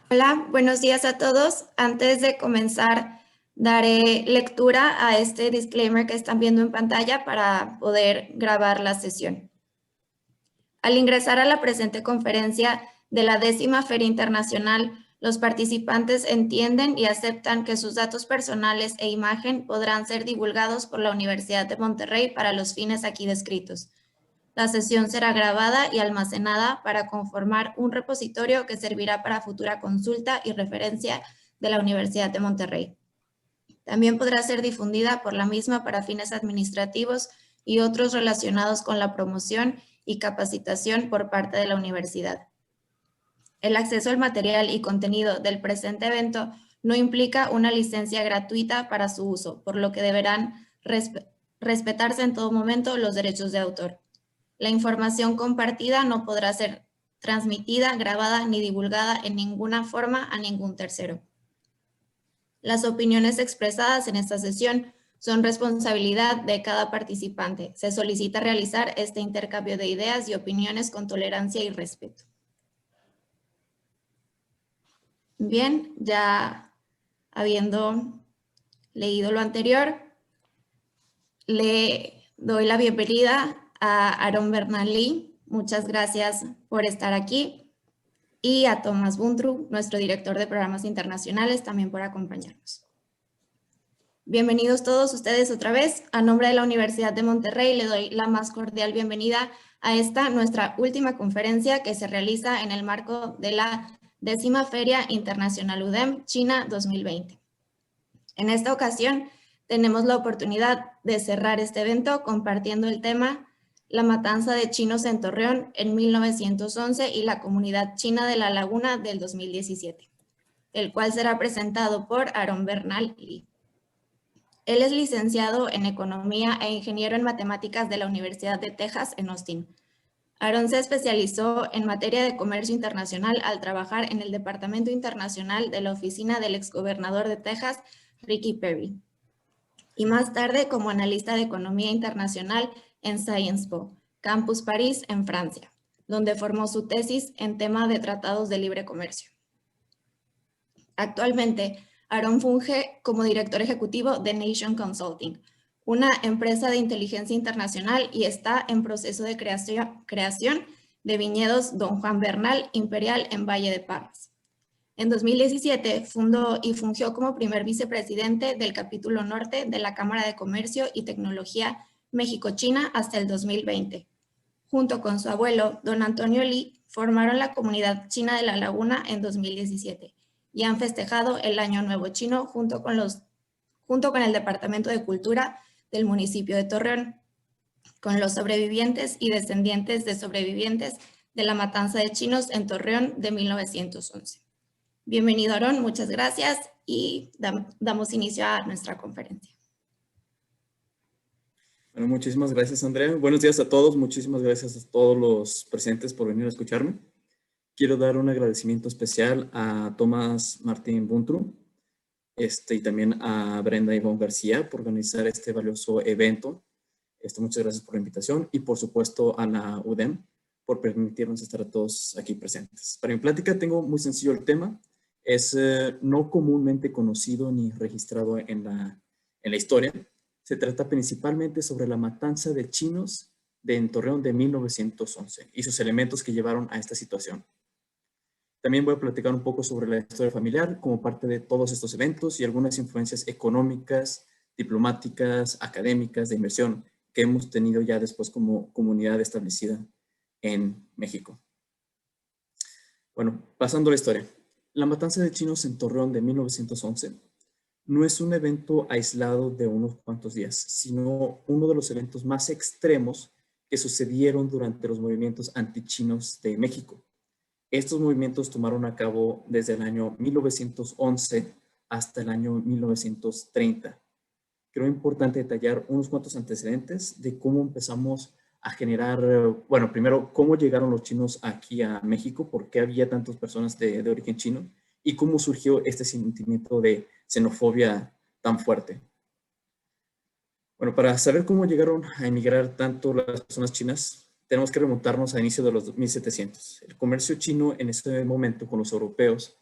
Hola, buenos días a todos. Antes de comenzar, daré lectura a este disclaimer que están viendo en pantalla para poder grabar la sesión. Al ingresar a la presente conferencia de la 10ª Feria Internacional, los participantes entienden y aceptan que sus datos personales e imagen podrán ser divulgados por la Universidad de Monterrey para los fines aquí descritos. La sesión será grabada y almacenada para conformar un repositorio que servirá para futura consulta y referencia de la Universidad de Monterrey. También podrá ser difundida por la misma para fines administrativos y otros relacionados con la promoción y capacitación por parte de la universidad. El acceso al material y contenido del presente evento no implica una licencia gratuita para su uso, por lo que deberán respetarse en todo momento los derechos de autor. La información compartida no podrá ser transmitida, grabada ni divulgada en ninguna forma a ningún tercero. Las opiniones expresadas en esta sesión son responsabilidad de cada participante. Se solicita realizar este intercambio de ideas y opiniones con tolerancia y respeto. Bien, ya habiendo leído lo anterior, le doy la bienvenida a Aaron Bernal-Lee. Muchas gracias por estar aquí. Y a Tomás Buntru, nuestro director de programas internacionales, también por acompañarnos. Bienvenidos todos ustedes otra vez. A nombre de la Universidad de Monterrey le doy la más cordial bienvenida a esta, nuestra última conferencia que se realiza en el marco de la 10ª Feria Internacional UDEM China 2020. En esta ocasión tenemos la oportunidad de cerrar este evento compartiendo el tema La matanza de chinos en Torreón en 1911 y la comunidad china de La Laguna del 2017, el cual será presentado por Aaron Bernal-Lee. Él es licenciado en Economía e ingeniero en Matemáticas de la Universidad de Texas en Austin. Aaron se especializó en materia de comercio internacional al trabajar en el Departamento Internacional de la oficina del exgobernador de Texas, Ricky Perry, y más tarde como analista de Economía Internacional en Sciences Po, Campus París en Francia, donde formó su tesis en tema de tratados de libre comercio. Actualmente, Aaron funge como director ejecutivo de Nation Consulting, una empresa de inteligencia internacional, y está en proceso de creación de viñedos Don Juan Bernal Imperial en Valle de Parras. En 2017 fundó y fungió como primer vicepresidente del capítulo norte de la Cámara de Comercio y Tecnología México-China hasta el 2020. Junto con su abuelo, don Antonio Lee, formaron la comunidad china de La Laguna en 2017 y han festejado el Año Nuevo Chino junto con el Departamento de Cultura del municipio de Torreón, con los sobrevivientes y descendientes de sobrevivientes de la matanza de chinos en Torreón de 1911. Bienvenido, Aaron, muchas gracias y damos inicio a nuestra conferencia. Bueno, muchísimas gracias, Andrea. Buenos días a todos. Muchísimas gracias a todos los presentes por venir a escucharme. Quiero dar un agradecimiento especial a Tomás Martín Buntru y también a Brenda Ivonne García por organizar este valioso evento. Muchas gracias por la invitación y, por supuesto, a la UDEM por permitirnos estar a todos aquí presentes. Para mi plática tengo muy sencillo el tema. Es no comúnmente conocido ni registrado en la historia. Se trata principalmente sobre la matanza de chinos en Torreón de 1911 y sus elementos que llevaron a esta situación. También voy a platicar un poco sobre la historia familiar como parte de todos estos eventos y algunas influencias económicas, diplomáticas, académicas, de inversión que hemos tenido ya después como comunidad establecida en México. Bueno, pasando a la historia. La matanza de chinos en Torreón de 1911 no es un evento aislado de unos cuantos días, sino uno de los eventos más extremos que sucedieron durante los movimientos antichinos de México. Estos movimientos tomaron a cabo desde el año 1911 hasta el año 1930. Creo importante detallar unos cuantos antecedentes de cómo empezamos a generar, bueno, primero, cómo llegaron los chinos aquí a México, por qué había tantas personas de origen chino y cómo surgió este sentimiento de xenofobia tan fuerte. Bueno, para saber cómo llegaron a emigrar tanto las personas chinas, tenemos que remontarnos a inicios de los 1700. El comercio chino en ese momento con los europeos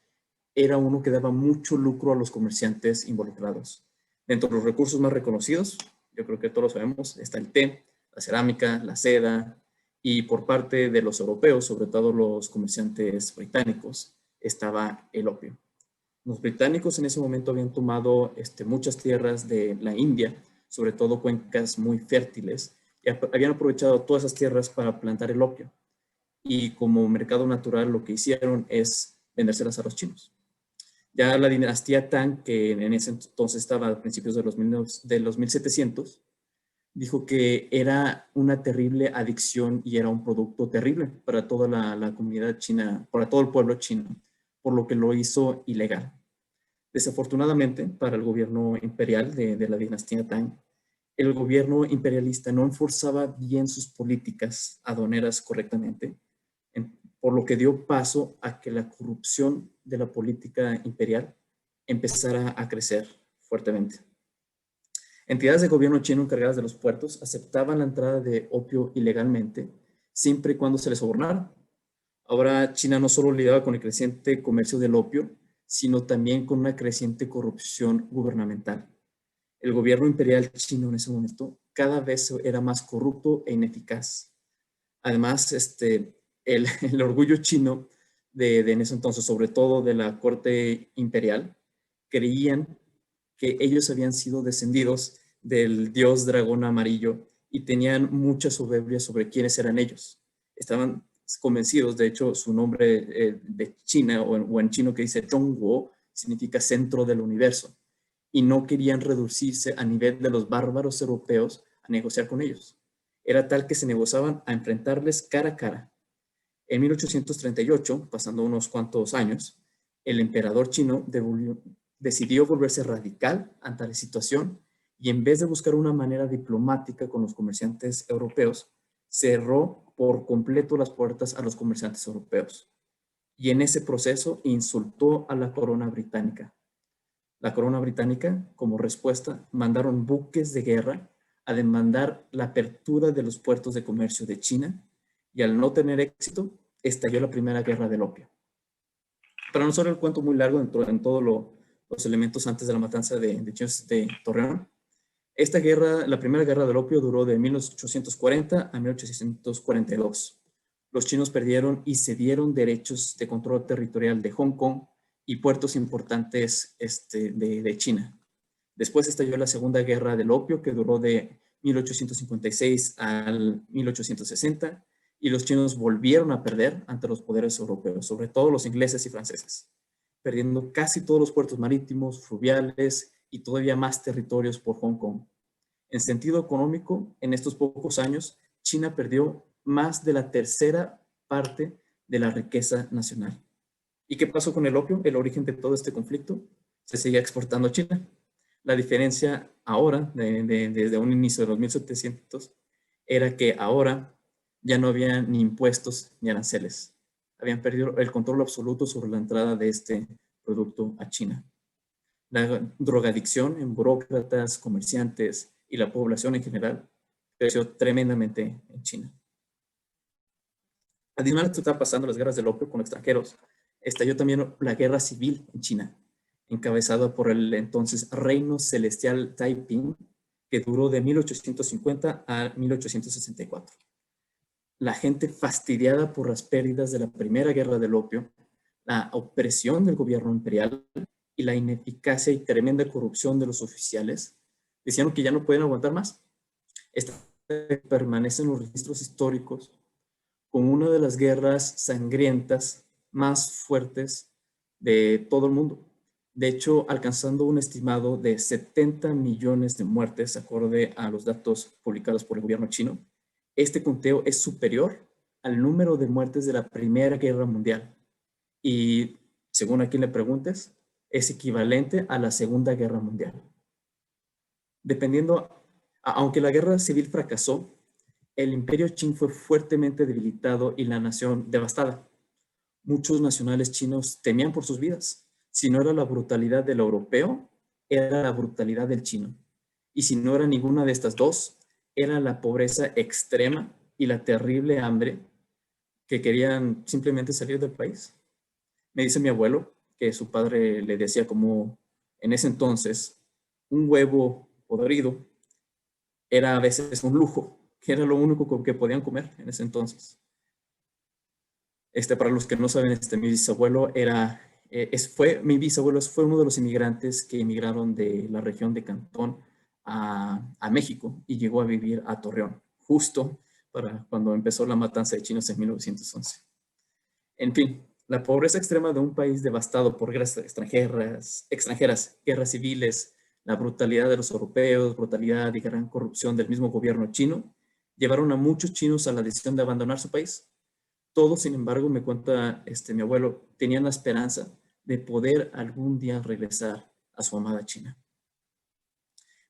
era uno que daba mucho lucro a los comerciantes involucrados. Dentro de los recursos más reconocidos, yo creo que todos lo sabemos, está el té, la cerámica, la seda, y por parte de los europeos, sobre todo los comerciantes británicos, estaba el opio. Los británicos en ese momento habían tomado muchas tierras de la India, sobre todo cuencas muy fértiles, y habían aprovechado todas esas tierras para plantar el opio. Y como mercado natural lo que hicieron es vendérselas a los chinos. Ya la dinastía Tang, que en ese entonces estaba a principios de los 1700, dijo que era una terrible adicción y era un producto terrible para toda la comunidad china, para todo el pueblo chino, por lo que lo hizo ilegal. Desafortunadamente, para el gobierno imperial de la dinastía Tang, el gobierno imperialista no enforzaba bien sus políticas aduaneras correctamente, por lo que dio paso a que la corrupción de la política imperial empezara a crecer fuertemente. Entidades de gobierno chino encargadas de los puertos aceptaban la entrada de opio ilegalmente, siempre y cuando se les sobornara. Ahora China no solo lidiaba con el creciente comercio del opio, sino también con una creciente corrupción gubernamental. El gobierno imperial chino en ese momento cada vez era más corrupto e ineficaz. Además, el orgullo chino en ese entonces, sobre todo de la corte imperial, creían que ellos habían sido descendidos del dios dragón amarillo y tenían mucha soberbia sobre quiénes eran ellos. Estaban convencidos, de hecho, su nombre de China o en chino que dice Zhongguo significa centro del universo, y no querían reducirse a nivel de los bárbaros europeos a negociar con ellos. Era tal que se negociaban a enfrentarles cara a cara. En 1838, pasando unos cuantos años, el emperador chino decidió volverse radical ante la situación y en vez de buscar una manera diplomática con los comerciantes europeos, cerró por completo las puertas a los comerciantes europeos. Y en ese proceso insultó a la corona británica. La corona británica, como respuesta, mandaron buques de guerra a demandar la apertura de los puertos de comercio de China y al no tener éxito, estalló la primera guerra del opio. Para no ser el cuento muy largo en todos los elementos antes de la matanza de chinos de Torreón, esta guerra, la primera guerra del opio, duró de 1840 a 1842. Los chinos perdieron y cedieron derechos de control territorial de Hong Kong y puertos importantes de China. Después estalló la Segunda Guerra del Opio, que duró de 1856 al 1860, y los chinos volvieron a perder ante los poderes europeos, sobre todo los ingleses y franceses, perdiendo casi todos los puertos marítimos, fluviales y todavía más territorios por Hong Kong. En sentido económico, en estos pocos años, China perdió más de la tercera parte de la riqueza nacional. ¿Y qué pasó con el opio? El origen de todo este conflicto se seguía exportando a China. La diferencia ahora, desde un inicio de los 1700, era que ahora ya no había ni impuestos ni aranceles. Habían perdido el control absoluto sobre la entrada de este producto a China. La drogadicción en burócratas, comerciantes y la población en general creció tremendamente en China. Adicional a esto está pasando las guerras del opio con extranjeros. Estalló también la guerra civil en China, encabezada por el entonces Reino Celestial Taiping, que duró de 1850 a 1864. La gente fastidiada por las pérdidas de la primera guerra del opio, la opresión del gobierno imperial y la ineficacia y tremenda corrupción de los oficiales, decían que ya no pueden aguantar más. Esta permanece en los registros históricos como una de las guerras sangrientas más fuertes de todo el mundo. De hecho, alcanzando un estimado de 70 millones de muertes, acorde a los datos publicados por el gobierno chino. Este conteo es superior al número de muertes de la Primera Guerra Mundial y, según a quien le preguntes, es equivalente a la Segunda Guerra Mundial. Aunque la guerra civil fracasó, el imperio Qing fue fuertemente debilitado y la nación devastada. Muchos nacionales chinos temían por sus vidas. Si no era la brutalidad del europeo, era la brutalidad del chino. Y si no era ninguna de estas dos, era la pobreza extrema y la terrible hambre que querían simplemente salir del país. Me dice mi abuelo que su padre le decía como en ese entonces un huevo podrido era a veces un lujo, que era lo único que podían comer en ese entonces. Para los que no saben, mi bisabuelo mi bisabuelo fue uno de los inmigrantes que emigraron de la región de Cantón a México y llegó a vivir a Torreón, justo para cuando empezó la matanza de chinos en 1911. En fin, la pobreza extrema de un país devastado por guerras extranjeras, guerras civiles, la brutalidad de los europeos, brutalidad y gran corrupción del mismo gobierno chino, llevaron a muchos chinos a la decisión de abandonar su país. Todos, sin embargo, me cuenta mi abuelo, tenían la esperanza de poder algún día regresar a su amada China.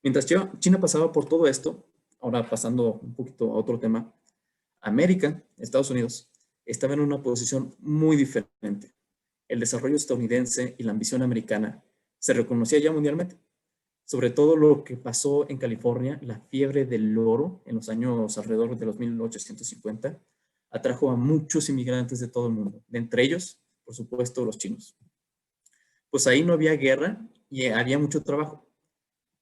Mientras China pasaba por todo esto, ahora pasando un poquito a otro tema, América, Estados Unidos, estaba en una posición muy diferente. El desarrollo estadounidense y la ambición americana se reconocía ya mundialmente. Sobre todo lo que pasó en California, la fiebre del oro en los años alrededor de los 1850, atrajo a muchos inmigrantes de todo el mundo, de entre ellos, por supuesto, los chinos. Pues ahí no había guerra y había mucho trabajo.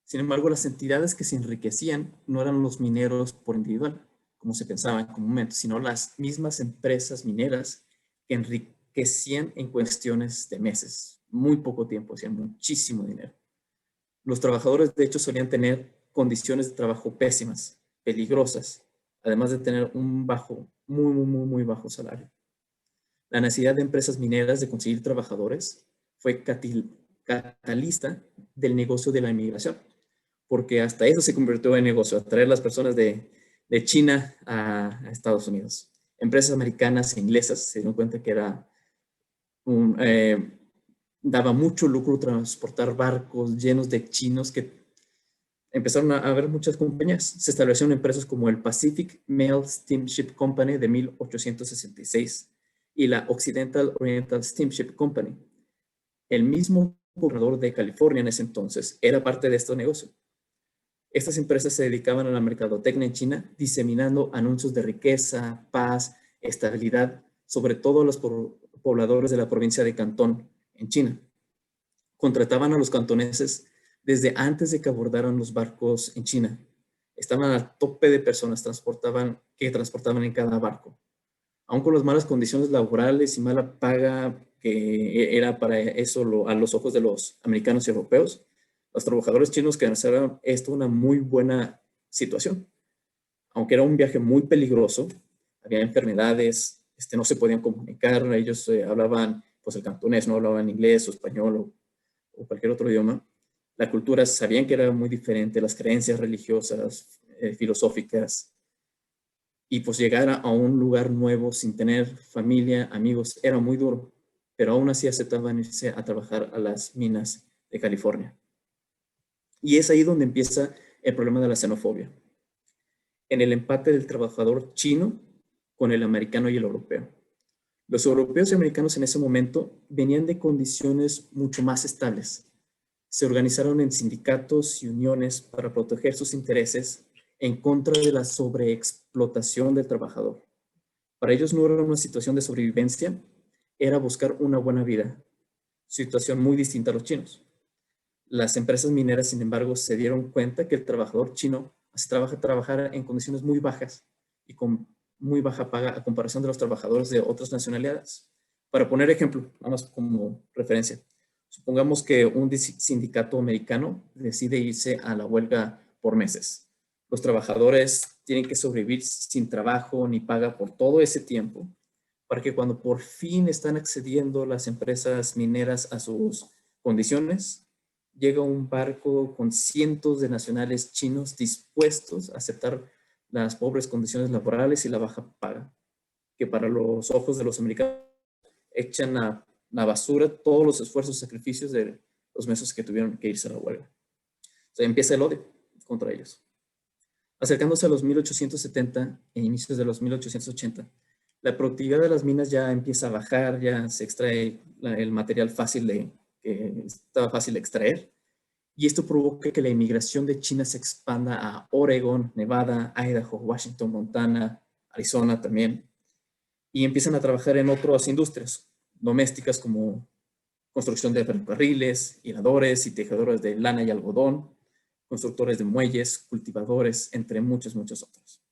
Sin embargo, las entidades que se enriquecían no eran los mineros por individual, como se pensaba en comúnmente, sino las mismas empresas mineras que enriquecían en cuestiones de meses, muy poco tiempo, hacían muchísimo dinero. Los trabajadores, de hecho, solían tener condiciones de trabajo pésimas, peligrosas, además de tener un muy bajo salario. La necesidad de empresas mineras de conseguir trabajadores fue catalista del negocio de la inmigración, porque hasta eso se convirtió en negocio, atraer las personas de China a Estados Unidos. Empresas americanas e inglesas se dieron cuenta que era daba mucho lucro transportar barcos llenos de chinos que empezaron a haber muchas compañías. Se establecieron empresas como el Pacific Mail Steamship Company de 1866 y la Occidental Oriental Steamship Company. El mismo gobernador de California en ese entonces era parte de este negocio. Estas empresas se dedicaban a la mercadotecnia en China, diseminando anuncios de riqueza, paz, estabilidad, sobre todo a los pobladores de la provincia de Cantón, en China. Contrataban a los cantoneses desde antes de que abordaran los barcos en China. Estaban al tope de personas que transportaban en cada barco. Aún con las malas condiciones laborales y mala paga que era para eso a los ojos de los americanos y europeos, los trabajadores chinos consideraron esto una muy buena situación. Aunque era un viaje muy peligroso, había enfermedades, no se podían comunicar, ellos hablaban pues el cantonés, no hablaban inglés o español o cualquier otro idioma. La cultura sabían que era muy diferente, las creencias religiosas, filosóficas, y pues llegar a un lugar nuevo sin tener familia, amigos, era muy duro, pero aún así aceptaban irse a trabajar a las minas de California. Y es ahí donde empieza el problema de la xenofobia, en el empate del trabajador chino con el americano y el europeo. Los europeos y americanos en ese momento venían de condiciones mucho más estables. Se organizaron en sindicatos y uniones para proteger sus intereses en contra de la sobreexplotación del trabajador. Para ellos no era una situación de sobrevivencia, era buscar una buena vida, situación muy distinta a los chinos. Las empresas mineras, sin embargo, se dieron cuenta que el trabajador chino trabajar en condiciones muy bajas y con muy baja paga a comparación de los trabajadores de otras nacionalidades. Para poner ejemplo, nada más como referencia, supongamos que un sindicato americano decide irse a la huelga por meses. Los trabajadores tienen que sobrevivir sin trabajo ni paga por todo ese tiempo, para que cuando por fin están accediendo las empresas mineras a sus condiciones, llega un barco con cientos de nacionales chinos dispuestos a aceptar las pobres condiciones laborales y la baja paga, que para los ojos de los americanos echan a la basura todos los esfuerzos y sacrificios de los meses que tuvieron que irse a la huelga. O sea, empieza el odio contra ellos. Acercándose a los 1870 e inicios de los 1880, la productividad de las minas ya empieza a bajar, ya se extrae el material que estaba fácil de extraer, y esto provoca que la inmigración de China se expanda a Oregon, Nevada, Idaho, Washington, Montana, Arizona también, y empiezan a trabajar en otras industrias domésticas como construcción de ferrocarriles, hiladores y tejedores de lana y algodón, constructores de muelles, cultivadores, entre muchos otros.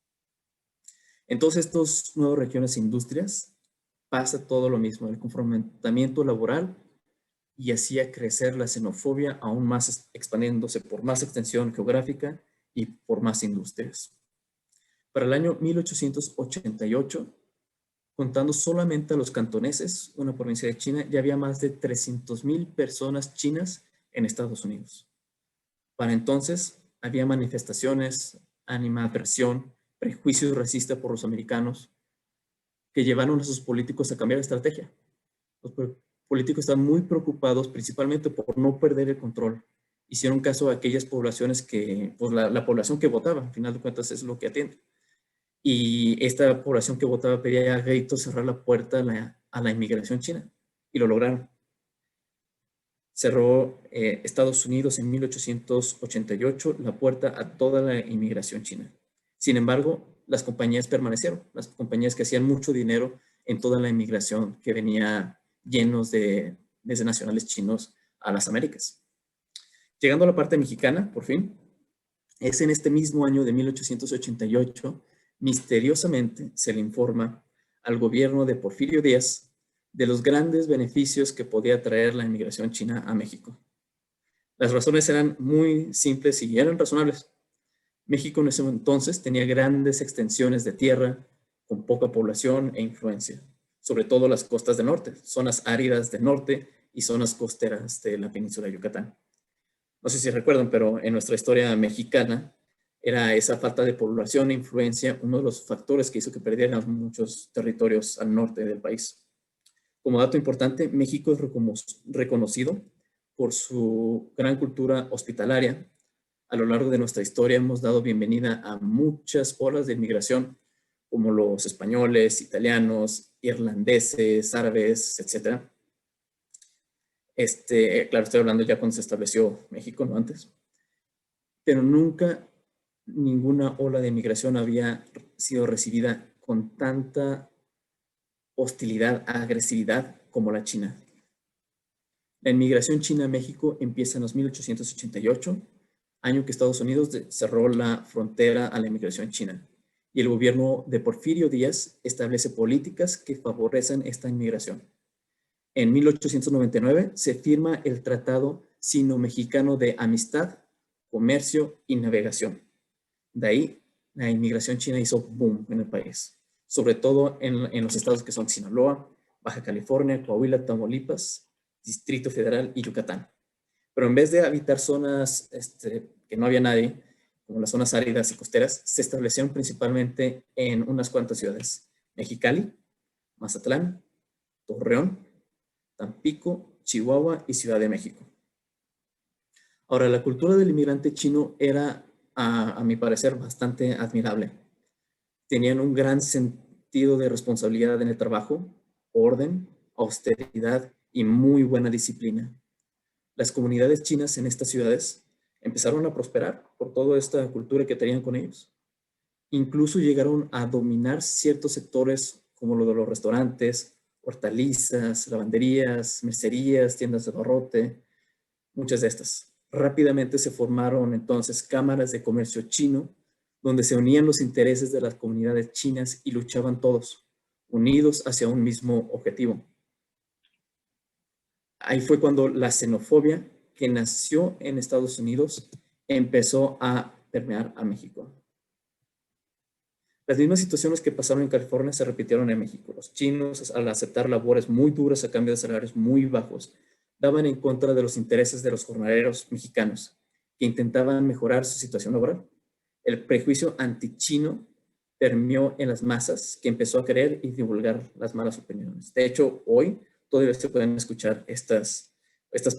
En todas estas nuevas regiones e industrias pasa todo lo mismo, el confrontamiento laboral, y hacía crecer la xenofobia aún más, expandiéndose por más extensión geográfica y por más industrias. Para el año 1888, contando solamente a los cantoneses, una provincia de China, ya había más de 300,000 personas chinas en Estados Unidos. Para entonces, había manifestaciones, animadversión, prejuicios racistas por los americanos, que llevaron a sus políticos a cambiar de estrategia. Los políticos están muy preocupados principalmente por no perder el control. Hicieron caso a aquellas poblaciones que, pues la población que votaba, al final de cuentas es lo que atiende. Y esta población que votaba pedía a gritos cerrar la puerta a la inmigración china, y lo lograron. Cerró Estados Unidos en 1888 la puerta a toda la inmigración china. Sin embargo, las compañías permanecieron, las compañías que hacían mucho dinero en toda la inmigración que venía desde nacionales chinos a las Américas. Llegando a la parte mexicana, por fin, es en este mismo año de 1888, misteriosamente se le informa al gobierno de Porfirio Díaz de los grandes beneficios que podía traer la inmigración china a México. Las razones eran muy simples y eran razonables. México en ese entonces tenía grandes extensiones de tierra con poca población e influencia, sobre todo las costas del norte, zonas áridas del norte y zonas costeras de la península de Yucatán. No sé si recuerdan, pero en nuestra historia mexicana era esa falta de población e influencia uno de los factores que hizo que perdieran muchos territorios al norte del país. Como dato importante, México es reconocido por su gran cultura hospitalaria. A lo largo de nuestra historia hemos dado bienvenida a muchas olas de inmigración, como los españoles, italianos, irlandeses, árabes, etc. Claro, estoy hablando ya cuando se estableció México, no antes. Pero nunca ninguna ola de inmigración había sido recibida con tanta hostilidad, agresividad como la china. La inmigración china a México empieza en los 1888, año que Estados Unidos cerró la frontera a la inmigración china, y el gobierno de Porfirio Díaz establece políticas que favorecen esta inmigración. En 1899 se firma el Tratado Sino-Mexicano de Amistad, Comercio y Navegación. De ahí, la inmigración china hizo boom en el país, sobre todo en los estados que son Sinaloa, Baja California, Coahuila, Tamaulipas, Distrito Federal y Yucatán. Pero en vez de habitar zonas que no había nadie, como las zonas áridas y costeras, se establecieron principalmente en unas cuantas ciudades: Mexicali, Mazatlán, Torreón, Tampico, Chihuahua y Ciudad de México. Ahora, la cultura del inmigrante chino era, a mi parecer, bastante admirable. Tenían un gran sentido de responsabilidad en el trabajo, orden, austeridad y muy buena disciplina. Las comunidades chinas en estas ciudades empezaron a prosperar por toda esta cultura que tenían con ellos. Incluso llegaron a dominar ciertos sectores como lo de los restaurantes, hortalizas, lavanderías, mercerías, tiendas de abarrote, muchas de estas. Rápidamente se formaron entonces cámaras de comercio chino, donde se unían los intereses de las comunidades chinas y luchaban todos, unidos hacia un mismo objetivo. Ahí fue cuando la xenofobia, que nació en Estados Unidos, empezó a permear a México. Las mismas situaciones que pasaron en California se repitieron en México. Los chinos, al aceptar labores muy duras a cambio de salarios muy bajos, daban en contra de los intereses de los jornaleros mexicanos, que intentaban mejorar su situación laboral. El prejuicio antichino permeó en las masas, que empezó a creer y divulgar las malas opiniones. De hecho, hoy todavía se pueden escuchar estas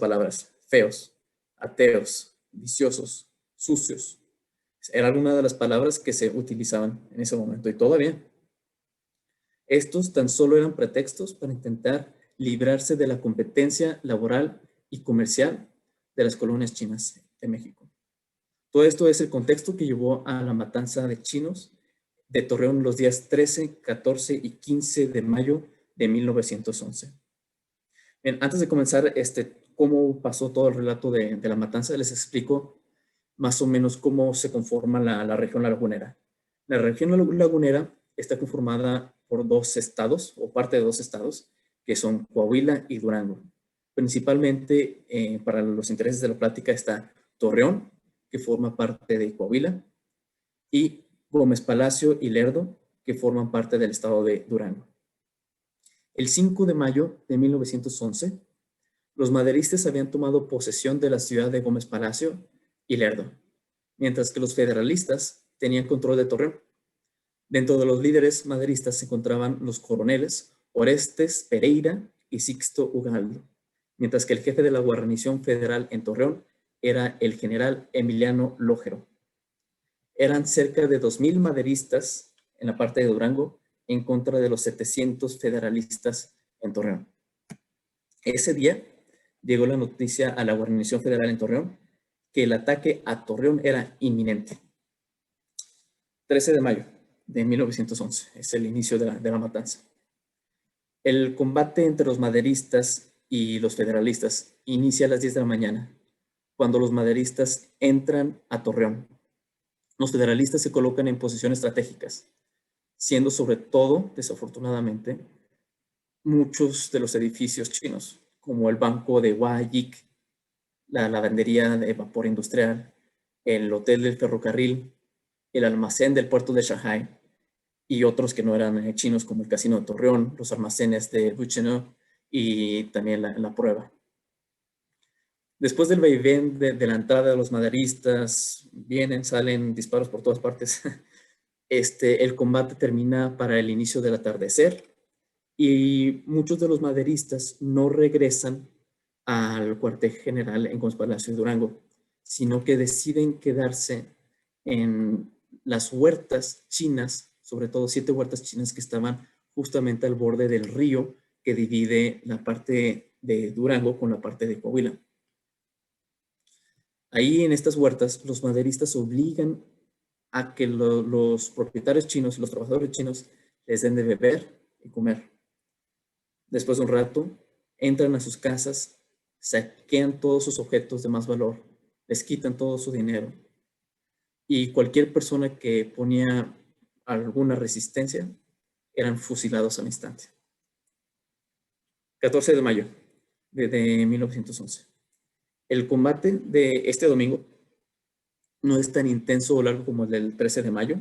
palabras: feos, ateos, viciosos, sucios. Era alguna de las palabras que se utilizaban en ese momento, y todavía. Estos tan solo eran pretextos para intentar librarse de la competencia laboral y comercial de las colonias chinas de México. Todo esto es el contexto que llevó a la matanza de chinos de Torreón los días 13, 14 y 15 de mayo de 1911. Bien, antes de comenzar, cómo pasó todo el relato de la matanza, les explico más o menos cómo se conforma la región lagunera. La región lagunera está conformada por dos estados, o parte de dos estados, que son Coahuila y Durango. Principalmente, para los intereses de la plática, está Torreón, que forma parte de Coahuila, y Gómez Palacio y Lerdo, que forman parte del estado de Durango. El 5 de mayo de 1911, los maderistas habían tomado posesión de la ciudad de Gómez Palacio y Lerdo, mientras que los federalistas tenían control de Torreón. Dentro de los líderes maderistas se encontraban los coroneles Orestes Pereira y Sixto Ugalde, mientras que el jefe de la guarnición federal en Torreón era el general Emiliano Lógero. Eran cerca de 2,000 maderistas en la parte de Durango en contra de los 700 federalistas en Torreón. Ese día llegó la noticia a la guarnición federal en Torreón que el ataque a Torreón era inminente. 13 de mayo de 1911 es el inicio de la matanza. El combate entre los maderistas y los federalistas inicia a las 10 de la mañana, cuando los maderistas entran a Torreón. Los federalistas se colocan en posiciones estratégicas, siendo sobre todo, desafortunadamente, muchos de los edificios chinos, como el Banco de Huayic, la lavandería de vapor industrial, el Hotel del Ferrocarril, el almacén del puerto de Shanghái y otros que no eran chinos, como el Casino de Torreón, los almacenes de Buchenau y también la Prueba. Después del vaivén de la entrada de los maderistas, vienen, salen disparos por todas partes. El combate termina para el inicio del atardecer y muchos de los maderistas no regresan al cuartel general en Gómez Palacio de Durango, sino que deciden quedarse en las huertas chinas, sobre todo 7 huertas chinas que estaban justamente al borde del río que divide la parte de Durango con la parte de Coahuila. Ahí en estas huertas los maderistas obligan a que los propietarios chinos y los trabajadores chinos les den de beber y comer. Después de un rato, entran a sus casas, saquean todos sus objetos de más valor, les quitan todo su dinero y cualquier persona que ponía alguna resistencia eran fusilados al instante. 14 de mayo de 1911. El combate de este domingo no es tan intenso o largo como el del 13 de mayo.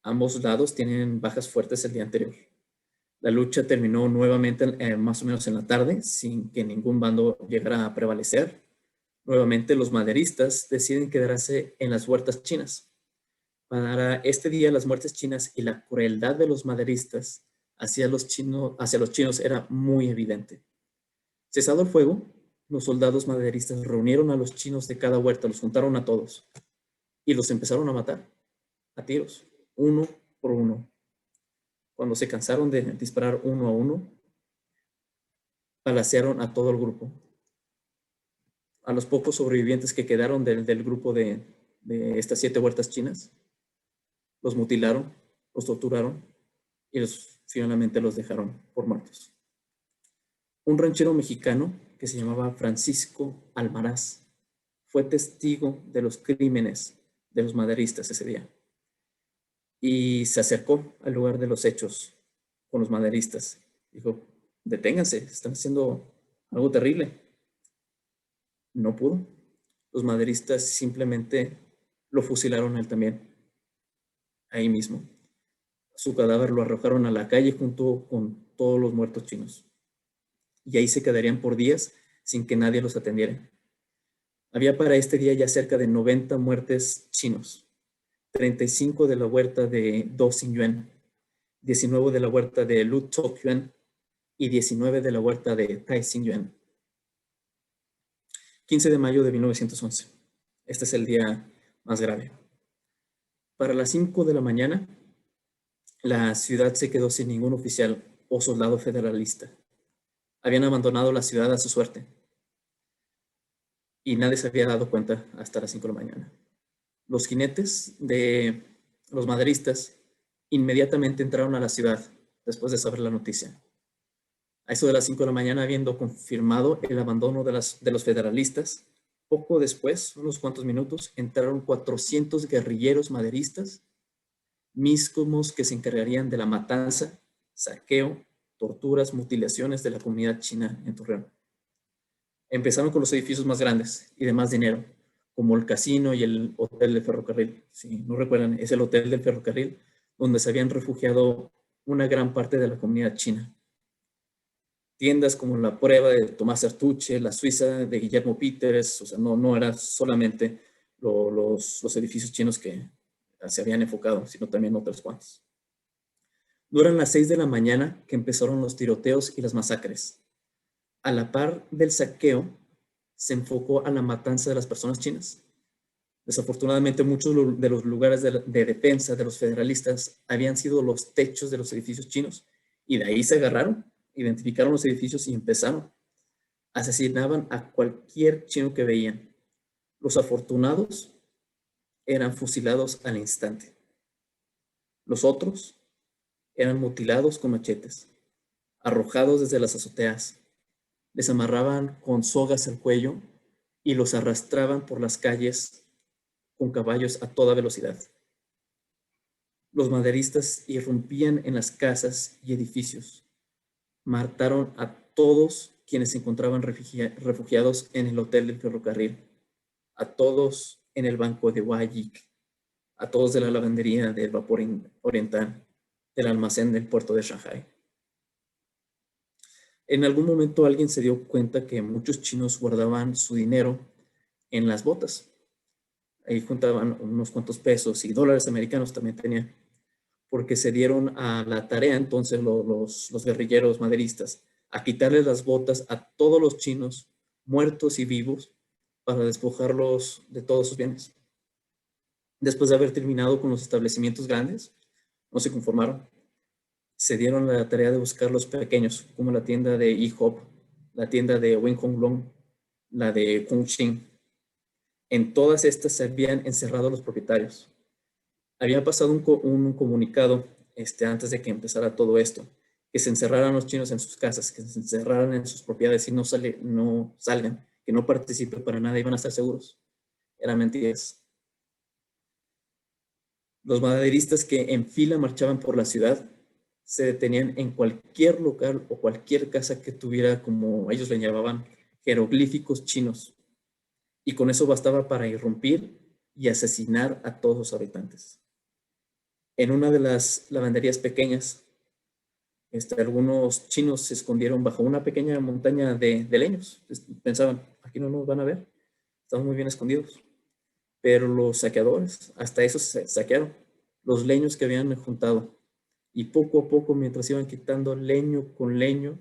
Ambos lados tienen bajas fuertes el día anterior. La lucha terminó nuevamente más o menos en la tarde, sin que ningún bando llegara a prevalecer. Nuevamente los maderistas deciden quedarse en las huertas chinas. Para este día las muertes chinas y la crueldad de los maderistas hacia los chinos era muy evidente. Cesado el fuego, los soldados maderistas reunieron a los chinos de cada huerta, los juntaron a todos y los empezaron a matar a tiros, uno por uno. Cuando se cansaron de disparar uno a uno, balacearon a todo el grupo. A los pocos sobrevivientes que quedaron del grupo de estas 7 huertas chinas, los mutilaron, los torturaron y finalmente los dejaron por muertos. Un ranchero mexicano que se llamaba Francisco Almaraz fue testigo de los crímenes de los maderistas ese día y se acercó al lugar de los hechos con los maderistas. Dijo, deténganse, están haciendo algo terrible. No pudo. Los maderistas simplemente lo fusilaron a él también, ahí mismo. Su cadáver lo arrojaron a la calle junto con todos los muertos chinos. Y ahí se quedarían por días sin que nadie los atendiera. Había para este día ya cerca de 90 muertes chinos, 35 de la huerta de Do Xingyuan, 19 de la huerta de Lu Tokyuan y 19 de la huerta de Tai Xingyuan. 15 de mayo de 1911. Este es el día más grave. Para las 5 de la mañana, la ciudad se quedó sin ningún oficial o soldado federalista. Habían abandonado la ciudad a su suerte y nadie se había dado cuenta hasta las 5 de la mañana. Los jinetes de los maderistas inmediatamente entraron a la ciudad después de saber la noticia. A eso de las 5 de la mañana, habiendo confirmado el abandono de los federalistas, poco después, unos cuantos minutos, entraron 400 guerrilleros maderistas, mismos que se encargarían de la matanza, saqueo, torturas, mutilaciones de la comunidad china en Torreón. Empezaron con los edificios más grandes y de más dinero, como el casino y el hotel del ferrocarril. Si no recuerdan, es el hotel del ferrocarril donde se habían refugiado una gran parte de la comunidad china. Tiendas como La Prueba de Tomás Artuche, La Suiza de Guillermo Peters, o sea, no era solamente los edificios chinos que se habían enfocado, sino también otros cuantos. No eran las 6 de la mañana que empezaron los tiroteos y las masacres. A la par del saqueo, se enfocó a la matanza de las personas chinas. Desafortunadamente, muchos de los lugares de defensa de los federalistas habían sido los techos de los edificios chinos, y de ahí se agarraron, identificaron los edificios y empezaron. Asesinaban a cualquier chino que veían. Los afortunados eran fusilados al instante. Los otros eran mutilados con machetes, arrojados desde las azoteas. Les amarraban con sogas al cuello y los arrastraban por las calles con caballos a toda velocidad. Los maderistas irrumpían en las casas y edificios. Mataron a todos quienes se encontraban refugiados en el hotel del ferrocarril, a todos en el banco de Huayik, a todos de la lavandería del vapor oriental, del almacén del puerto de Shanghái. En algún momento alguien se dio cuenta que muchos chinos guardaban su dinero en las botas. Ahí juntaban unos cuantos pesos y dólares americanos también tenían, porque se dieron a la tarea entonces los guerrilleros maderistas a quitarles las botas a todos los chinos, muertos y vivos, para despojarlos de todos sus bienes. Después de haber terminado con los establecimientos grandes, no se conformaron. Se dieron la tarea de buscar los pequeños, como la tienda de E-Hop, la tienda de Wen Honglong, la de Kongqing. En todas estas se habían encerrado los propietarios. Había pasado un comunicado antes de que empezara todo esto, que se encerraran los chinos en sus casas, que se encerraran en sus propiedades y no salgan, que no participen para nada, iban a estar seguros. Eran mentiras. Los maderistas que en fila marchaban por la ciudad se detenían en cualquier local o cualquier casa que tuviera, como ellos le llamaban, jeroglíficos chinos. Y con eso bastaba para irrumpir y asesinar a todos los habitantes. En una de las lavanderías pequeñas, algunos chinos se escondieron bajo una pequeña montaña de leños. Pensaban, aquí no nos van a ver, estamos muy bien escondidos. Pero los saqueadores, hasta eso se saquearon los leños que habían juntado. Y poco a poco, mientras iban quitando leño con leño,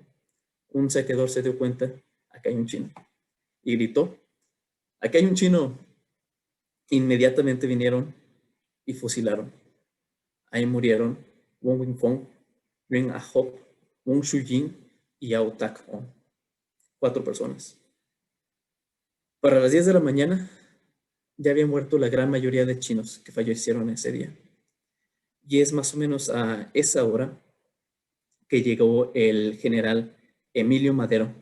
un saqueador se dio cuenta, acá hay un chino. Y gritó, acá hay un chino. Inmediatamente vinieron y fusilaron. Ahí murieron Wong Wingfong, Yuan Ahop, Wong Shujin y Yao Tak-on. 4 personas. Para las 10 de la mañana, ya había muerto la gran mayoría de chinos que fallecieron ese día. Y es más o menos a esa hora que llegó el general Emilio Madero,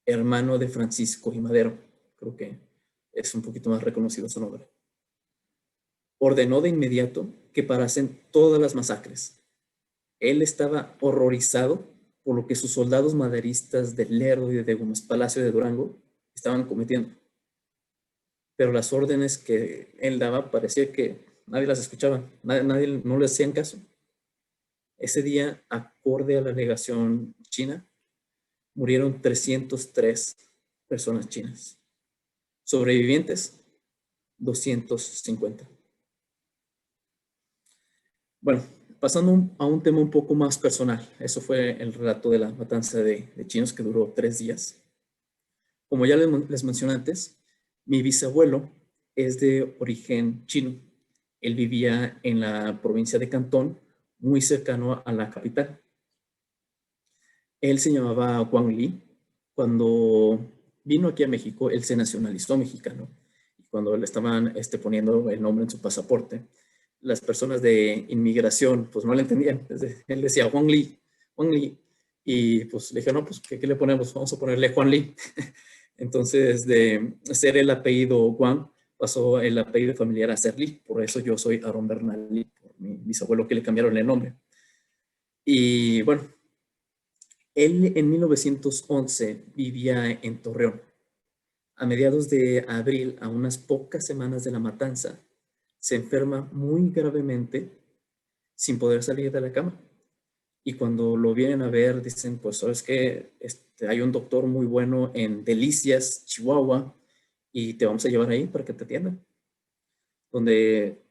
hermano de Francisco y Madero. Creo que es un poquito más reconocido su nombre. Ordenó de inmediato que parasen todas las masacres. Él estaba horrorizado por lo que sus soldados maderistas de Lerdo y de Gómez Palacio de Durango estaban cometiendo. Pero las órdenes que él daba parecía que nadie las escuchaba, nadie no le hacían caso. Ese día, acorde a la alegación china, murieron 303 personas chinas. Sobrevivientes, 250. Bueno, pasando a un tema un poco más personal. Eso fue el relato de la matanza de chinos que duró 3 días. Como ya les mencioné antes, mi bisabuelo es de origen chino. Él vivía en la provincia de Cantón, muy cercano a la capital. Él se llamaba Wang Li. Cuando vino aquí a México, él se nacionalizó mexicano. Y cuando le estaban poniendo el nombre en su pasaporte, las personas de inmigración pues no le entendían. Él decía Wang Li, Wang Li. Y pues le dije, no, pues, ¿qué le ponemos? Vamos a ponerle Juan Lee. Entonces, de ser el apellido Juan, pasó el apellido familiar a ser Lee. Por eso yo soy Aaron Bernal Lee, por mi bisabuelo que le cambiaron el nombre. Y bueno, él en 1911 vivía en Torreón. A mediados de abril, a unas pocas semanas de la matanza, se enferma muy gravemente sin poder salir de la cama. Y cuando lo vienen a ver, dicen, pues, ¿sabes qué? Hay un doctor muy bueno en Delicias, Chihuahua, y te vamos a llevar ahí para que te atiendan. Donde,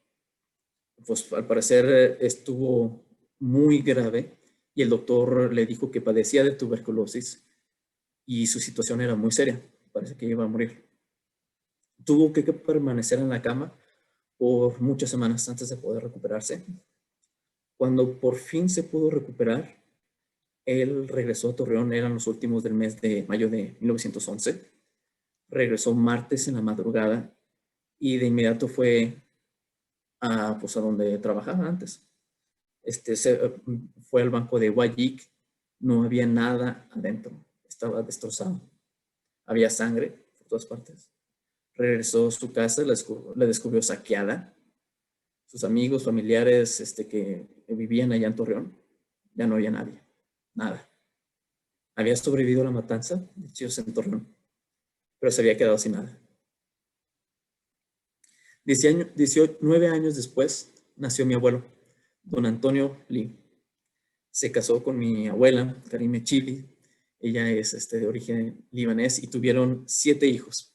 pues, al parecer estuvo muy grave y el doctor le dijo que padecía de tuberculosis y su situación era muy seria. Parece que iba a morir. Tuvo que permanecer en la cama por muchas semanas antes de poder recuperarse. Cuando por fin se pudo recuperar, él regresó a Torreón, eran los últimos del mes de mayo de 1911. Regresó martes en la madrugada y de inmediato fue pues a donde trabajaba antes. Fue al banco de Guayic, no había nada adentro, estaba destrozado. Había sangre por todas partes. Regresó a su casa, la descubrió saqueada. Sus amigos, familiares que vivían allá en Torreón, ya no había nadie, nada. Había sobrevivido a la matanza de Chillos en Torreón, pero se había quedado sin nada. 9 años después nació mi abuelo, don Antonio Lee. Se casó con mi abuela, Karime Chili. Ella es de origen libanés y tuvieron 7 hijos.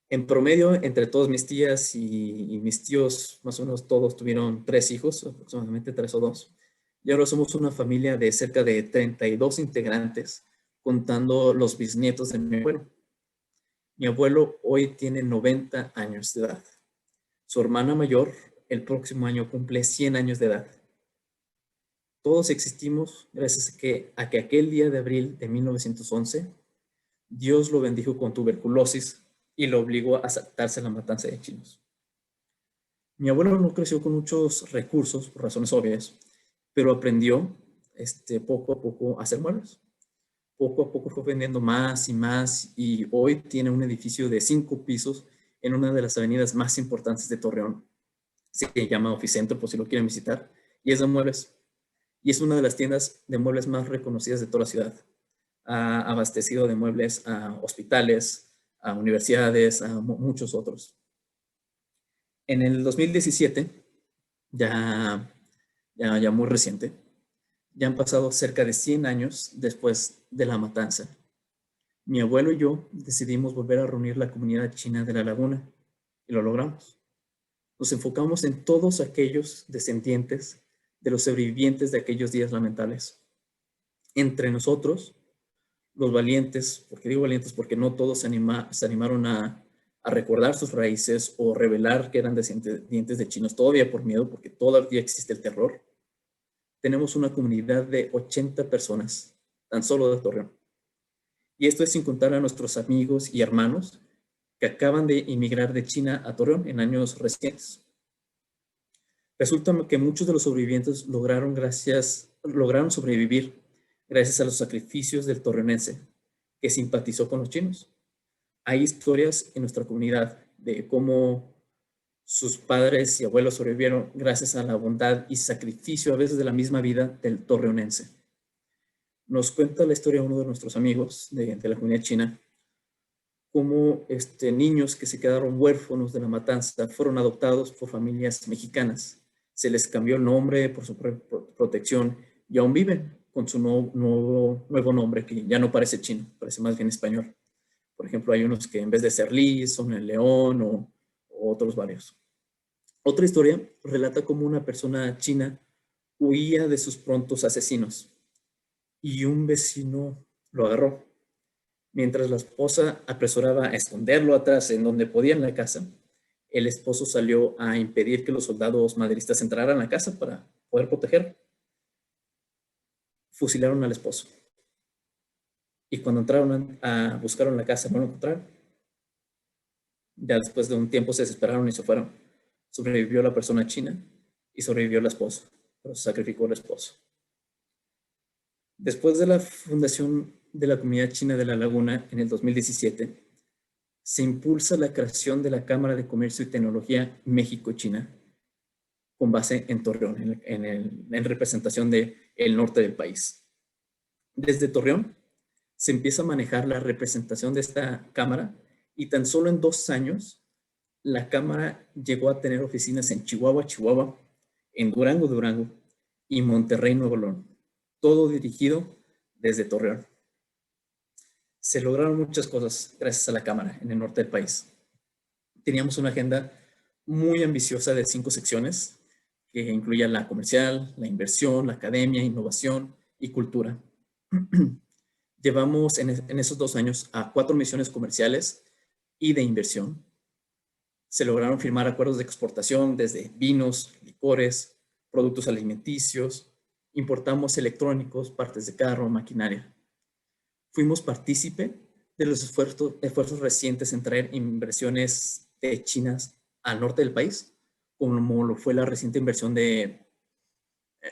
En promedio, entre todas mis tías y mis tíos, más o menos todos tuvieron 3 hijos, aproximadamente 3 o 2. Y ahora somos una familia de cerca de 32 integrantes, contando los bisnietos de mi abuelo. Mi abuelo hoy tiene 90 años de edad. Su hermana mayor el próximo año cumple 100 años de edad. Todos existimos gracias a que aquel día de abril de 1911, Dios lo bendijo con tuberculosis y lo obligó a saltarse la matanza de chinos. Mi abuelo no creció con muchos recursos, por razones obvias, pero aprendió poco a poco a hacer muebles. Poco a poco fue vendiendo más y más y hoy tiene un edificio de 5 pisos en una de las avenidas más importantes de Torreón. Se llama Oficentro, por si lo quieren visitar, y es de muebles. Y es una de las tiendas de muebles más reconocidas de toda la ciudad. Ha abastecido de muebles a hospitales, a universidades, a muchos otros. En el 2017, ya muy reciente, ya han pasado cerca de 100 años después de la matanza. Mi abuelo y yo decidimos volver a reunir la comunidad china de La Laguna y lo logramos. Nos enfocamos en todos aquellos descendientes de los sobrevivientes de aquellos días lamentables. Entre nosotros, los valientes, porque digo valientes porque no todos se animaron a recordar sus raíces o revelar que eran descendientes de chinos todavía por miedo, porque todavía existe el terror. Tenemos una comunidad de 80 personas, tan solo de Torreón. Y esto es sin contar a nuestros amigos y hermanos que acaban de emigrar de China a Torreón en años recientes. Resulta que muchos de los sobrevivientes lograron sobrevivir gracias a los sacrificios del torreonense que simpatizó con los chinos. Hay historias en nuestra comunidad de cómo sus padres y abuelos sobrevivieron gracias a la bondad y sacrificio a veces de la misma vida del torreonense. Nos cuenta la historia uno de nuestros amigos de la comunidad china, cómo niños que se quedaron huérfanos de la matanza fueron adoptados por familias mexicanas. Se les cambió el nombre por su protección y aún viven con su nuevo nombre, que ya no parece chino, parece más bien español. Por ejemplo, hay unos que en vez de ser Lee son el León o otros varios. Otra historia relata cómo una persona china huía de sus prontos asesinos y un vecino lo agarró. Mientras la esposa apresuraba a esconderlo atrás en donde podía en la casa, el esposo salió a impedir que los soldados maderistas entraran a la casa para poder proteger. Fusilaron al esposo. Y cuando entraron a buscar en la casa, no lo encontraron. Ya después de un tiempo se desesperaron y se fueron. Sobrevivió la persona china y sobrevivió la esposa, pero se sacrificó el esposo. Después de la fundación de la Comunidad China de la Laguna en el 2017, se impulsa la creación de la Cámara de Comercio y Tecnología México-China, con base en Torreón, en representación del norte del país. Desde Torreón se empieza a manejar la representación de esta Cámara y tan solo en 2 años la Cámara llegó a tener oficinas en Chihuahua, en Durango y Monterrey, Nuevo León, todo dirigido desde Torreón. Se lograron muchas cosas gracias a la Cámara en el norte del país. Teníamos una agenda muy ambiciosa de 5 secciones que incluía la comercial, la inversión, la academia, innovación y cultura. Llevamos en esos 2 años a 4 misiones comerciales y de inversión. Se lograron firmar acuerdos de exportación desde vinos, licores, productos alimenticios, importamos electrónicos, partes de carro, maquinaria. Fuimos partícipe de los esfuerzos recientes en traer inversiones de chinas al norte del país, como lo fue la reciente inversión de,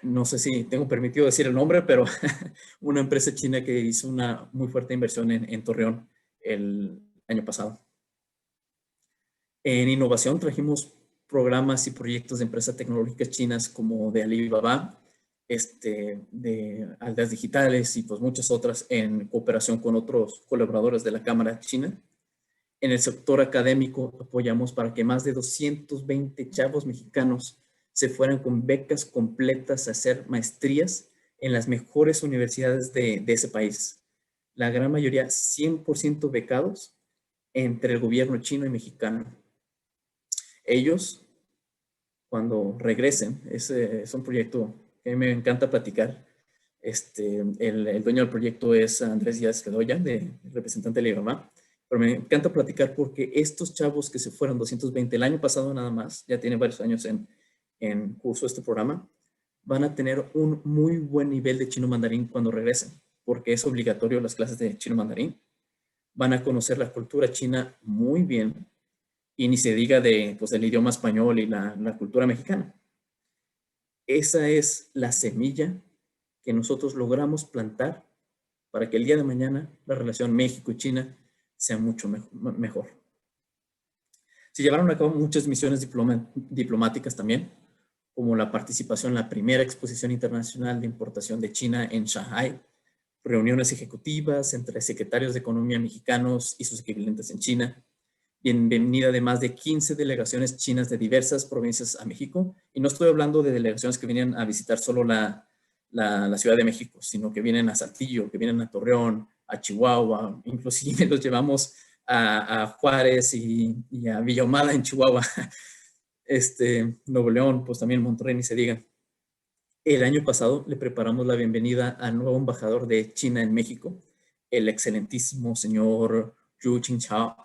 no sé si tengo permitido decir el nombre, pero una empresa china que hizo una muy fuerte inversión en Torreón el año pasado. En innovación trajimos programas y proyectos de empresas tecnológicas chinas como de Alibaba, de Aldeas Digitales y pues muchas otras en cooperación con otros colaboradores de la Cámara China. En el sector académico apoyamos para que más de 220 chavos mexicanos se fueran con becas completas a hacer maestrías en las mejores universidades de ese país. La gran mayoría 100% becados entre el gobierno chino y mexicano. Ellos, cuando regresen, es un proyecto que me encanta platicar. El dueño del proyecto es Andrés Díaz Bedoya, representante de la IBAMA, pero me encanta platicar porque estos chavos que se fueron 220 el año pasado nada más, ya tiene varios años en curso este programa, van a tener un muy buen nivel de chino mandarín cuando regresen, porque es obligatorio las clases de chino mandarín. Van a conocer la cultura china muy bien, y ni se diga pues, del idioma español y la cultura mexicana. Esa es la semilla que nosotros logramos plantar para que el día de mañana la relación México y China sea mucho mejor. Se llevaron a cabo muchas misiones diplomáticas también, como la participación en la primera exposición internacional de importación de China en Shanghái, reuniones ejecutivas entre secretarios de economía mexicanos y sus equivalentes en China, bienvenida de más de 15 delegaciones chinas de diversas provincias a México. Y no estoy hablando de delegaciones que vienen a visitar solo la Ciudad de México, sino que vienen a Saltillo, que vienen a Torreón, a Chihuahua, inclusive los llevamos a Juárez y a Villa Ahumada en Chihuahua. Nuevo León, pues también Monterrey, ni se diga. El año pasado le preparamos la bienvenida al nuevo embajador de China en México, el excelentísimo señor Zhu Qingchao,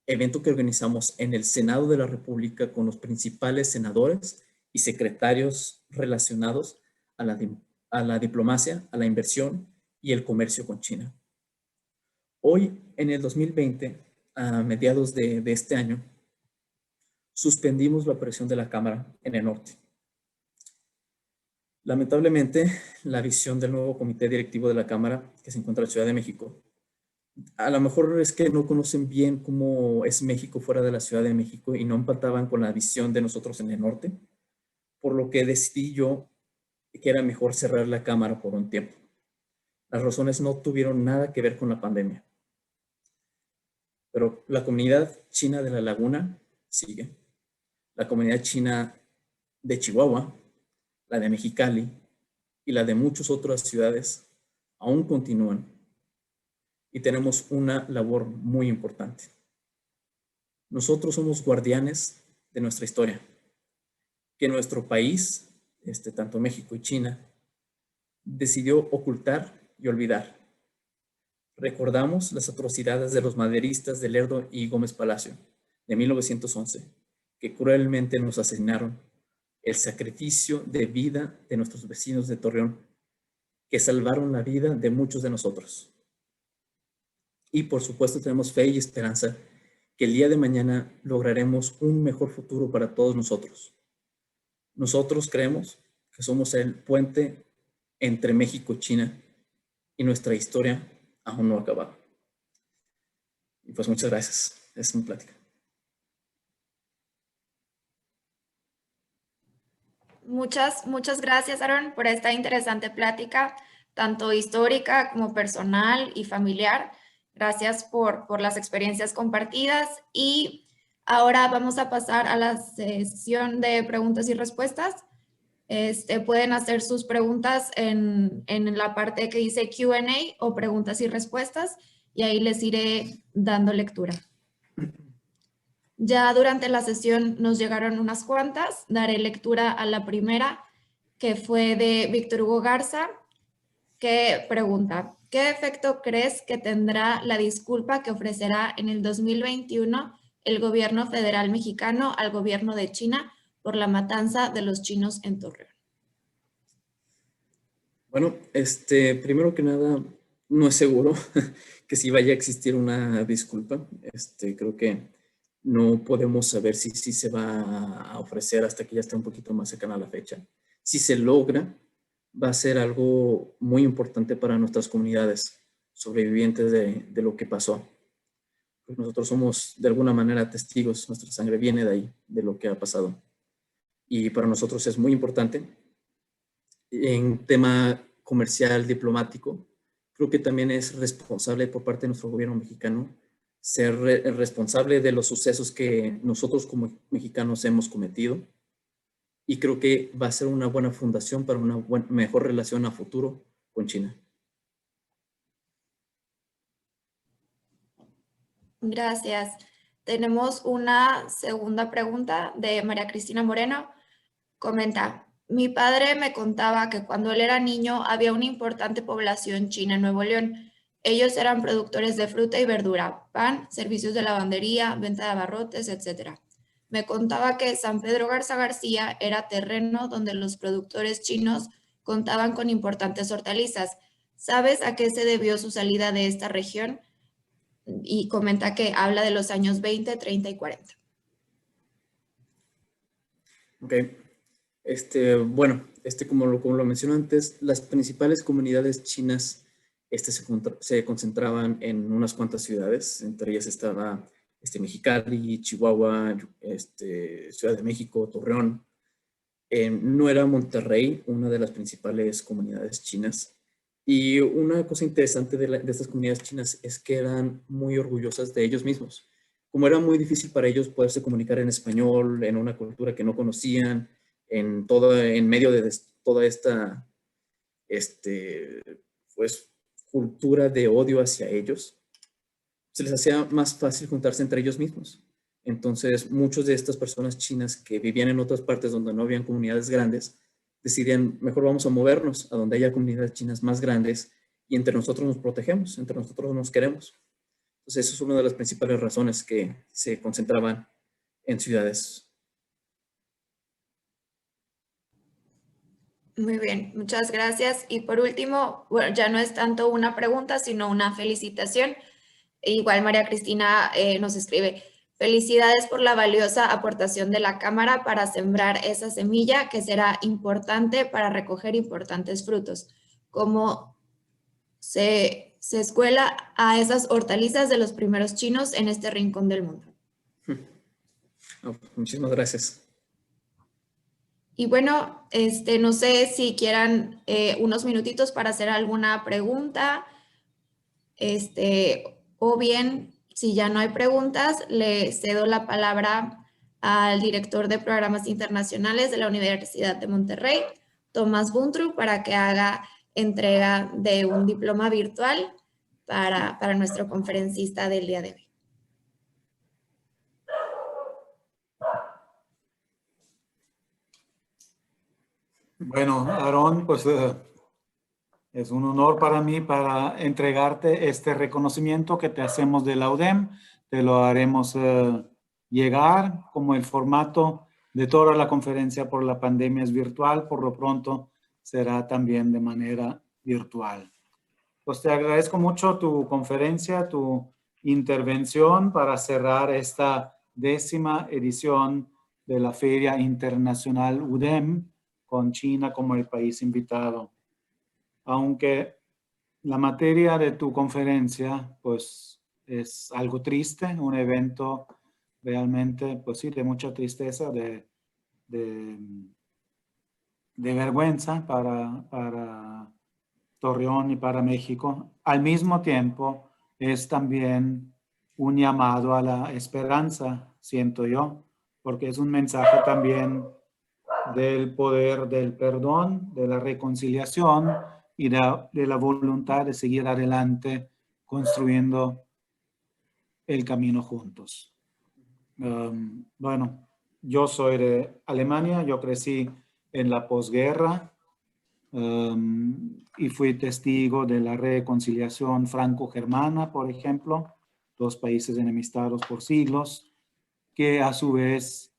evento que organizamos en el Senado de la República con los principales senadores y secretarios relacionados a la diplomacia, a la inversión y el comercio con China. Hoy, en el 2020, a mediados de este año, suspendimos la operación de la Cámara en el norte. Lamentablemente, la visión del nuevo comité directivo de la Cámara, que se encuentra en la Ciudad de México, a lo mejor es que no conocen bien cómo es México fuera de la Ciudad de México y no empataban con la visión de nosotros en el norte, por lo que decidí yo que era mejor cerrar la Cámara por un tiempo. Las razones no tuvieron nada que ver con la pandemia. Pero la comunidad china de La Laguna sigue. La comunidad china de Chihuahua, la de Mexicali y la de muchas otras ciudades aún continúan. Y tenemos una labor muy importante. Nosotros somos guardianes de nuestra historia. Que nuestro país, tanto México y China, decidió ocultar y olvidar. Recordamos las atrocidades de los maderistas de Lerdo y Gómez Palacio de 1911, que cruelmente nos asesinaron, el sacrificio de vida de nuestros vecinos de Torreón, que salvaron la vida de muchos de nosotros. Y por supuesto tenemos fe y esperanza que el día de mañana lograremos un mejor futuro para todos nosotros. Nosotros creemos que somos el puente entre México y China y nuestra historia aún no ha acabado. Y pues muchas gracias. Es mi plática. Muchas gracias, Aaron, por esta interesante plática, tanto histórica como personal y familiar. Gracias por las experiencias compartidas. Y ahora vamos a pasar a la sesión de preguntas y respuestas. Pueden hacer sus preguntas en la parte que dice Q&A o preguntas y respuestas, y ahí les iré dando lectura. Ya durante la sesión nos llegaron unas cuantas. Daré lectura a la primera, que fue de Víctor Hugo Garza, que pregunta: ¿qué efecto crees que tendrá la disculpa que ofrecerá en el 2021 el gobierno federal mexicano al gobierno de China por la matanza de los chinos en Torreón? Bueno, primero que nada, no es seguro que sí vaya a existir una disculpa. Creo que no podemos saber si se va a ofrecer hasta que ya esté un poquito más cercana a la fecha. Si se logra, va a ser algo muy importante para nuestras comunidades sobrevivientes de lo que pasó. Pues nosotros somos de alguna manera testigos, nuestra sangre viene de ahí, de lo que ha pasado. Y para nosotros es muy importante. En tema comercial, diplomático, creo que también es responsable por parte de nuestro gobierno mexicano ser responsable de los sucesos que nosotros como mexicanos hemos cometido, y creo que va a ser una buena fundación para una mejor relación a futuro con China. Gracias. Tenemos una segunda pregunta de María Cristina Moreno. Comenta: mi padre me contaba que cuando él era niño había una importante población china en Nuevo León. Ellos eran productores de fruta y verdura, pan, servicios de lavandería, venta de abarrotes, etc. Me contaba que San Pedro Garza García era terreno donde los productores chinos contaban con importantes hortalizas. ¿Sabes a qué se debió su salida de esta región? Y comenta que habla de los años 20, 30 y 40. Ok. Bueno, como lo mencioné antes, las principales comunidades chinas se concentraban en unas cuantas ciudades. Entre ellas estaba Mexicali, Chihuahua, Ciudad de México, Torreón. No era Monterrey una de las principales comunidades chinas. Y una cosa interesante de estas comunidades chinas es que eran muy orgullosas de ellos mismos. Como era muy difícil para ellos poderse comunicar en español, en una cultura que no conocían, en medio de toda esta pues, cultura de odio hacia ellos, se les hacía más fácil juntarse entre ellos mismos. Entonces, muchas de estas personas chinas que vivían en otras partes donde no habían comunidades grandes, decidían, mejor vamos a movernos a donde haya comunidades chinas más grandes, y entre nosotros nos protegemos, entre nosotros nos queremos. Entonces, eso es una de las principales razones que se concentraban en ciudades. Muy bien, muchas gracias. Y por último, bueno, ya no es tanto una pregunta, sino una felicitación. Igual María Cristina nos escribe: felicidades por la valiosa aportación de la Cámara para sembrar esa semilla que será importante para recoger importantes frutos, como se escuela a esas hortalizas de los primeros chinos en este rincón del mundo. Muchísimas gracias. Y bueno, no sé si quieran unos minutitos para hacer alguna pregunta, o bien, si ya no hay preguntas, le cedo la palabra al director de programas internacionales de la Universidad de Monterrey, Tomás Buntru, para que haga entrega de un diploma virtual para nuestro conferencista del día de hoy. Bueno, Aarón, pues es un honor para mí para entregarte este reconocimiento que te hacemos de la UDEM. Te lo haremos llegar. Como el formato de toda la conferencia por la pandemia es virtual, por lo pronto será también de manera virtual. Pues te agradezco mucho tu conferencia, tu intervención para cerrar esta 10ª edición de la Feria Internacional UDEM, con China como el país invitado. Aunque la materia de tu conferencia, pues es algo triste, un evento realmente, pues sí, de mucha tristeza, de vergüenza para Torreón y para México. Al mismo tiempo, es también un llamado a la esperanza, siento yo, porque es un mensaje también del poder del perdón, de la reconciliación y de la voluntad de seguir adelante construyendo el camino juntos. Bueno, yo soy de Alemania, yo crecí en la posguerra y fui testigo de la reconciliación franco-germana, por ejemplo, dos países enemistados por siglos, que a su vez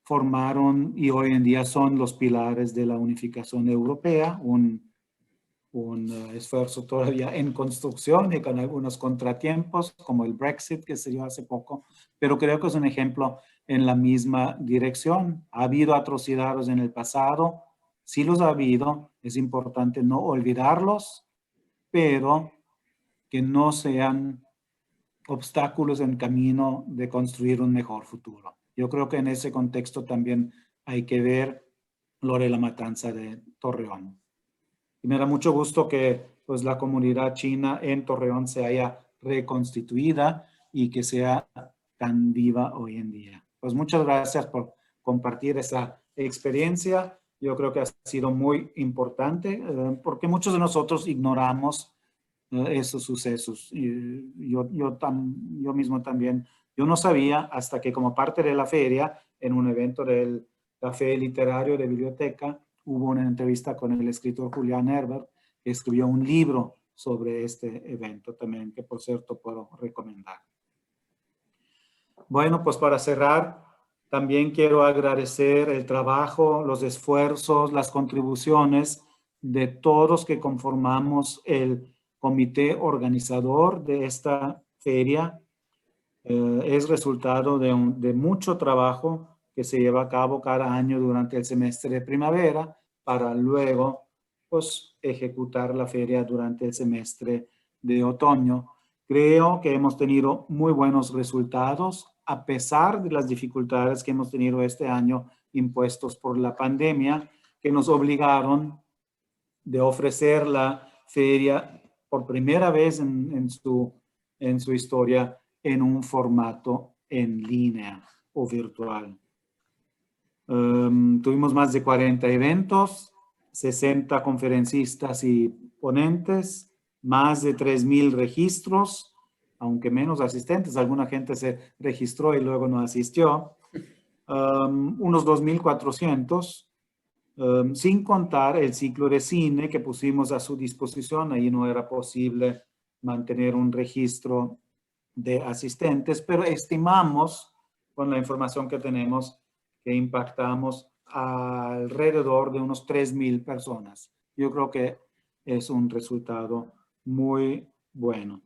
formaron y hoy en día son los pilares de la unificación europea, un esfuerzo todavía en construcción y con algunos contratiempos, como el Brexit que se dio hace poco, pero creo que es un ejemplo en la misma dirección. Ha habido atrocidades en el pasado, sí los ha habido, es importante no olvidarlos, pero que no sean obstáculos en camino de construir un mejor futuro. Yo creo que en ese contexto también hay que ver lo de la matanza de Torreón. Y me da mucho gusto que pues, la comunidad china en Torreón se haya reconstituida y que sea tan viva hoy en día. Pues muchas gracias por compartir esa experiencia. Yo creo que ha sido muy importante porque muchos de nosotros ignoramos esos sucesos. Y yo mismo también, yo no sabía hasta que como parte de la feria, en un evento del Café Literario de Biblioteca, hubo una entrevista con el escritor Julián Herbert, que escribió un libro sobre este evento también, que por cierto puedo recomendar. Bueno, pues para cerrar, también quiero agradecer el trabajo, los esfuerzos, las contribuciones de todos que conformamos el comité organizador de esta feria. Es resultado de mucho trabajo que se lleva a cabo cada año durante el semestre de primavera para luego pues, ejecutar la feria durante el semestre de otoño. Creo que hemos tenido muy buenos resultados a pesar de las dificultades que hemos tenido este año impuestos por la pandemia, que nos obligaron de ofrecer la feria por primera vez en su historia en un formato en línea o virtual. Tuvimos más de 40 eventos, 60 conferencistas y ponentes, más de 3,000 registros, aunque menos asistentes. Alguna gente se registró y luego no asistió. Unos 2,400. Sin contar el ciclo de cine que pusimos a su disposición. Ahí no era posible mantener un registro de asistentes, pero estimamos, con la información que tenemos, que impactamos alrededor de unos 3,000 personas. Yo creo que es un resultado muy bueno.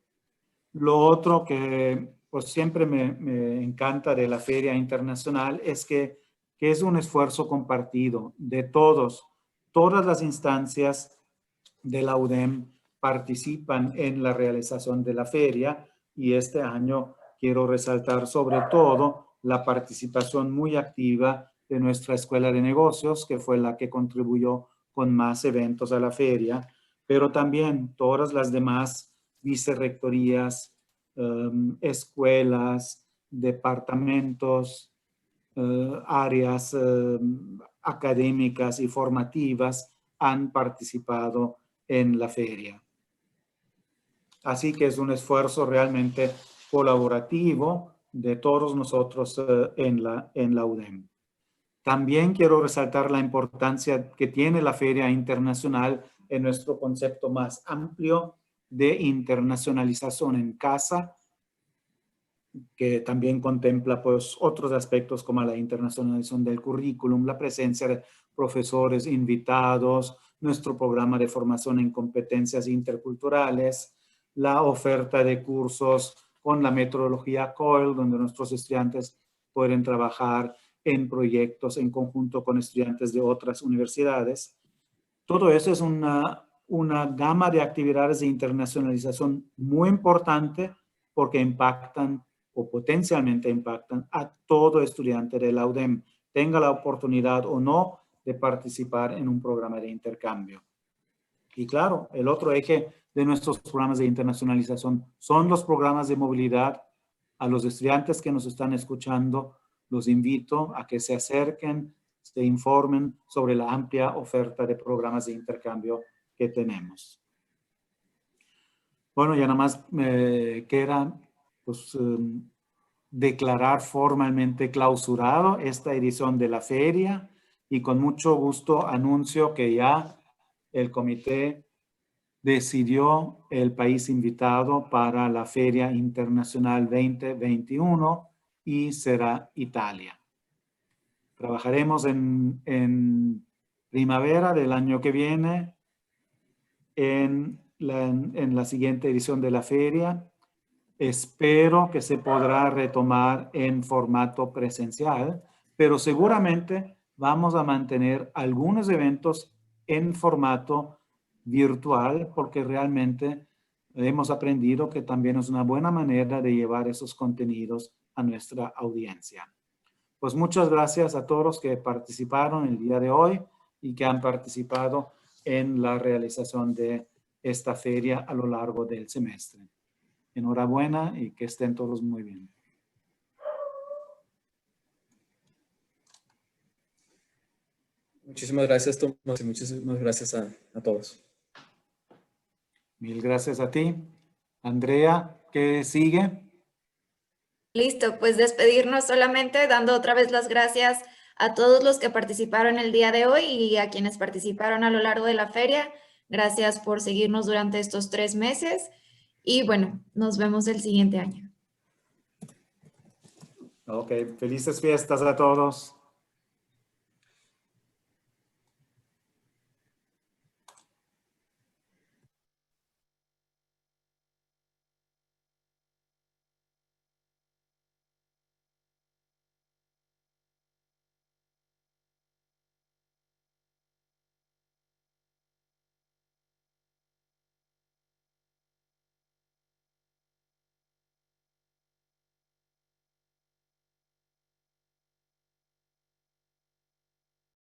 Lo otro que pues, siempre me encanta de la Feria Internacional es que es un esfuerzo compartido de todos. Todas las instancias de la UDEM participan en la realización de la feria y este año quiero resaltar sobre todo la participación muy activa de nuestra Escuela de Negocios, que fue la que contribuyó con más eventos a la feria, pero también todas las demás vicerrectorías, escuelas, departamentos, áreas académicas y formativas han participado en la feria. Así que es un esfuerzo realmente colaborativo de todos nosotros en la UDEM. También quiero resaltar la importancia que tiene la Feria Internacional en nuestro concepto más amplio de internacionalización en casa, que también contempla pues, otros aspectos como la internacionalización del currículum, la presencia de profesores invitados, nuestro programa de formación en competencias interculturales, la oferta de cursos con la metodología COIL, donde nuestros estudiantes pueden trabajar en proyectos en conjunto con estudiantes de otras universidades. Todo eso es una gama de actividades de internacionalización muy importante porque impactan o potencialmente impactan a todo estudiante de la UDEM, tenga la oportunidad o no de participar en un programa de intercambio. Y claro, el otro eje de nuestros programas de internacionalización son los programas de movilidad. A los estudiantes que nos están escuchando, los invito a que se acerquen, se informen sobre la amplia oferta de programas de intercambio que tenemos. Bueno, ya nada más me queda pues, declarar formalmente clausurado esta edición de la feria y con mucho gusto anuncio que ya el comité decidió el país invitado para la Feria Internacional 2021 y será Italia. Trabajaremos en primavera del año que viene en la siguiente edición de la feria. Espero que se podrá retomar en formato presencial, pero seguramente vamos a mantener algunos eventos en formato virtual porque realmente hemos aprendido que también es una buena manera de llevar esos contenidos a nuestra audiencia. Pues muchas gracias a todos los que participaron el día de hoy y que han participado en la realización de esta feria a lo largo del semestre. Enhorabuena y que estén todos muy bien. Muchísimas gracias, Tomás, y muchísimas gracias a todos. Mil gracias a ti. Andrea, ¿qué sigue? Listo, pues despedirnos solamente dando otra vez las gracias a todos los que participaron el día de hoy y a quienes participaron a lo largo de la feria. Gracias por seguirnos durante estos 3 meses y bueno, nos vemos el siguiente año. Ok, felices fiestas a todos.